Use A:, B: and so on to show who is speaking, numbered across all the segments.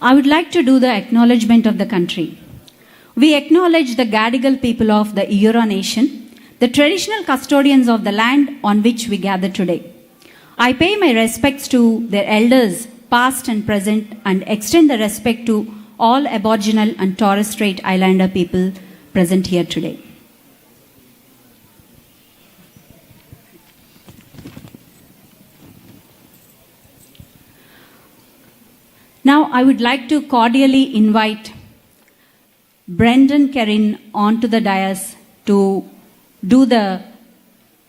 A: I would like to do the acknowledgement of the country. We acknowledge the Gadigal people of the Eora Nation, the traditional custodians of the land on which we gather today. I pay my respects to their elders, past and present, and extend the respect to all Aboriginal and Torres Strait Islander people present here today. Now, I would like to cordially invite Brendan Kerin onto the dais to do the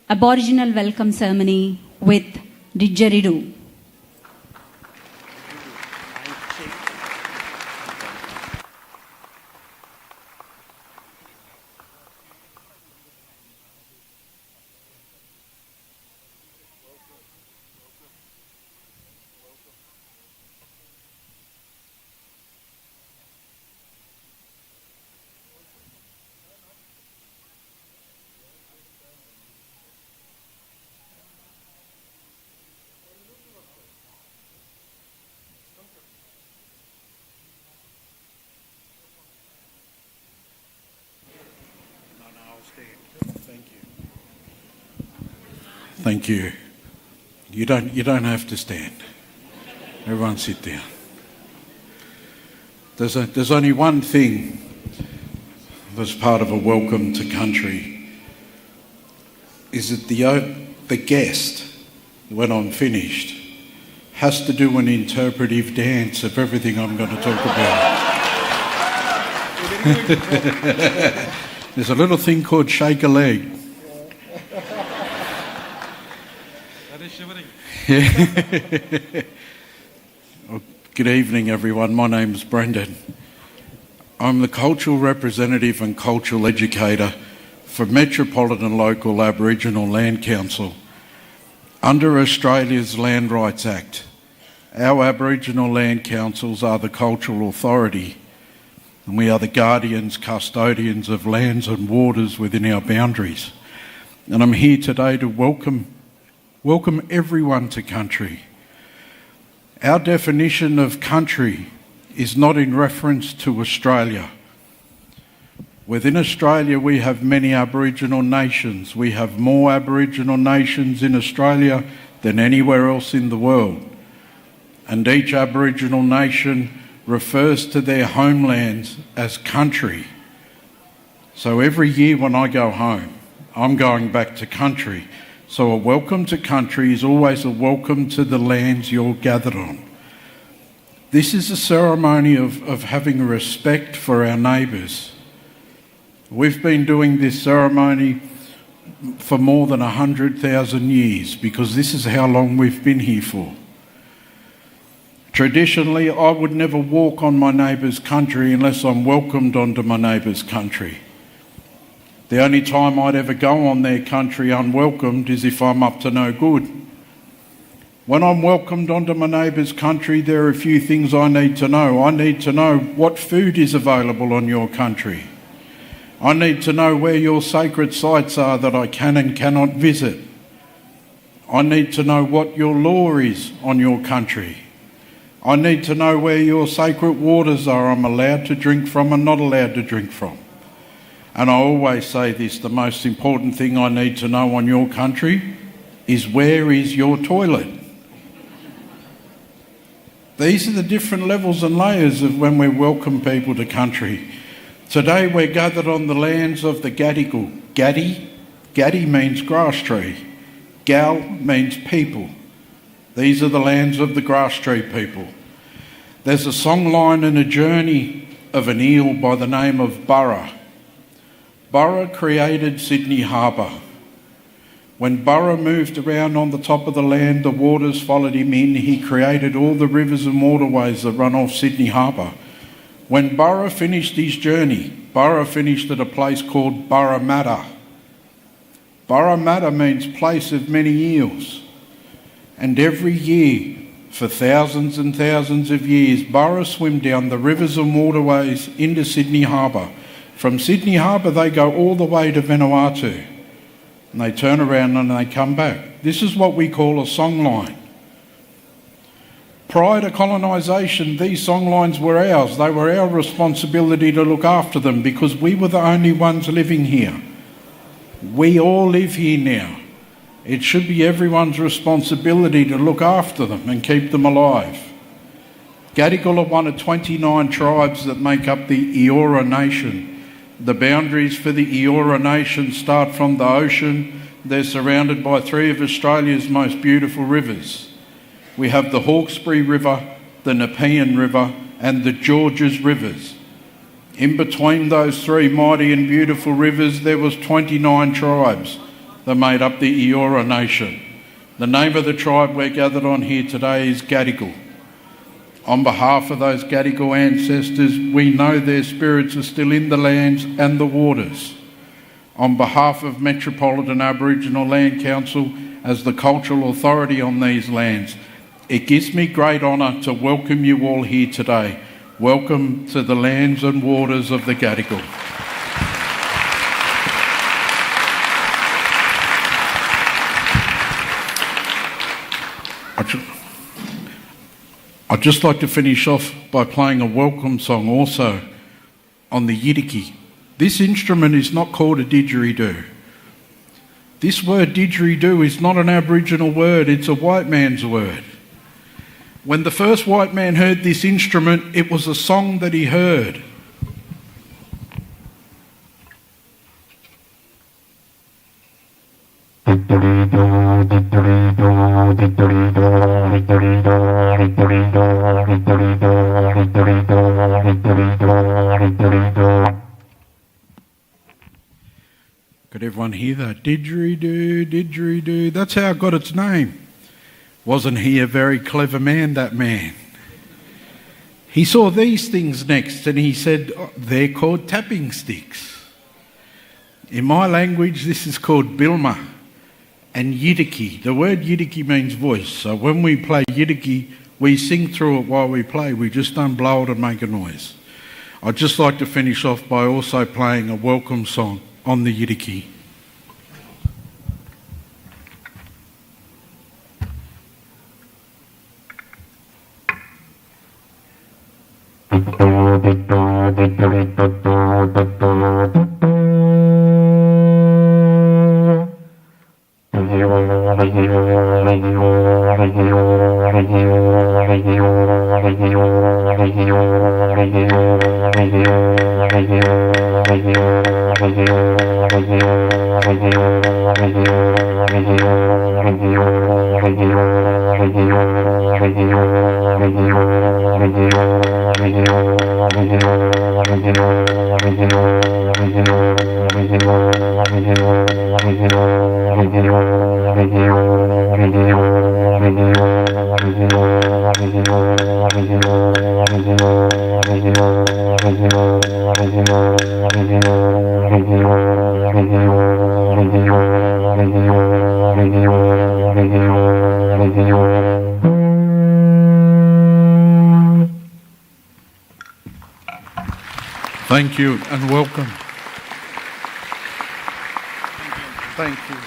A: Aboriginal welcome ceremony with Didgeridoo.
B: Thank you. You don't have to stand. Everyone sit down. There's only one thing that's part of a welcome to country, is that the guest, when I'm finished, has to do an interpretive dance of everything I'm going to talk about. There's a little thing called shake a leg. Well, good evening, everyone. My name's Brendan. I'm the cultural representative and cultural educator for Metropolitan Local Aboriginal Land Council. Under Australia's Land Rights Act, our Aboriginal land councils are the cultural authority, and we are the guardians, custodians of lands and waters within our boundaries. And I'm here today to welcome everyone to country. Our definition of country is not in reference to Australia. Within Australia, we have many Aboriginal nations. We have more Aboriginal nations in Australia than anywhere else in the world. And each Aboriginal nation refers to their homelands as country. So every year when I go home, I'm going back to country. So a welcome to country is always a welcome to the lands you're gathered on. This is a ceremony of having respect for our neighbours. We've been doing this ceremony for more than 100,000 years because this is how long we've been here for. Traditionally, I would never walk on my neighbour's country unless I'm welcomed onto my neighbour's country. The only time I'd ever go on their country unwelcomed is if I'm up to no good. When I'm welcomed onto my neighbour's country, there are a few things I need to know. I need to know what food is available on your country. I need to know where your sacred sites are that I can and cannot visit. I need to know what your law is on your country. I need to know where your sacred waters are I'm allowed to drink from and not allowed to drink from. And I always say this, the most important thing I need to know on your country is where is your toilet? These are the different levels and layers of when we welcome people to country. Today we're gathered on the lands of the Gadigal. Gadi means grass tree. Gal means people. These are the lands of the grass tree people. There's a songline and a journey of an eel by the name of Burra. Burra created Sydney Harbour. When Burra moved around on the top of the land, the waters followed him in. He created all the rivers and waterways that run off Sydney Harbour. When Burra finished his journey, Burra finished at a place called Burramata. Burramata means place of many eels. And every year, for thousands and thousands of years, Burra swim down the rivers and waterways into Sydney Harbour. From Sydney Harbour, they go all the way to Vanuatu. And they turn around and they come back. This is what we call a songline. Prior to colonisation, these songlines were ours. They were our responsibility to look after them because we were the only ones living here. We all live here now. It should be everyone's responsibility to look after them and keep them alive. Gadigal are one of 29 tribes that make up the Eora Nation. The boundaries for the Eora Nation start from the ocean. They're surrounded by 3 of Australia's most beautiful rivers. We have the Hawkesbury River, the Nepean River and the Georges Rivers. In between those 3 mighty and beautiful rivers there was 29 tribes that made up the Eora Nation. The name of the tribe we're gathered on here today is Gadigal. On behalf of those Gadigal ancestors, we know their spirits are still in the lands and the waters. On behalf of Metropolitan Aboriginal Land Council, as the cultural authority on these lands, it gives me great honour to welcome you all here today. Welcome to the lands and waters of the Gadigal. I'd just like to finish off by playing a welcome song also on the Yidaki. This instrument is not called a didgeridoo. This word didgeridoo is not an Aboriginal word, it's a white man's word. When the first white man heard this instrument, it was a song that he heard. Could everyone hear that? Didgeridoo, didgeridoo. That's how it got its name. Wasn't he a very clever man, that man? He saw these things next and he said, oh, they're called tapping sticks. In my language, this is called bilma and yidaki. The word yidaki means voice. So when we play yidaki, we sing through it while we play. We just don't blow it and make a noise. I'd just like to finish off by also playing a welcome song on the yidaki. Thank you and welcome. Thank you.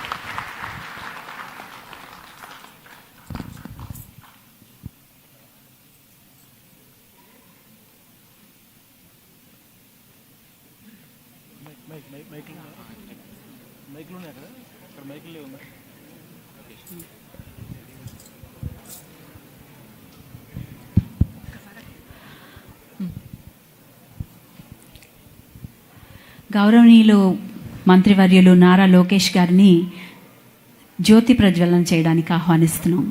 A: గౌరవనీయులు మంత్రివర్యులు నారా లోకేష్ గారిని జ్యోతి ప్రజ్వలన చేయడానికి ఆహ్వానిస్తున్నాం.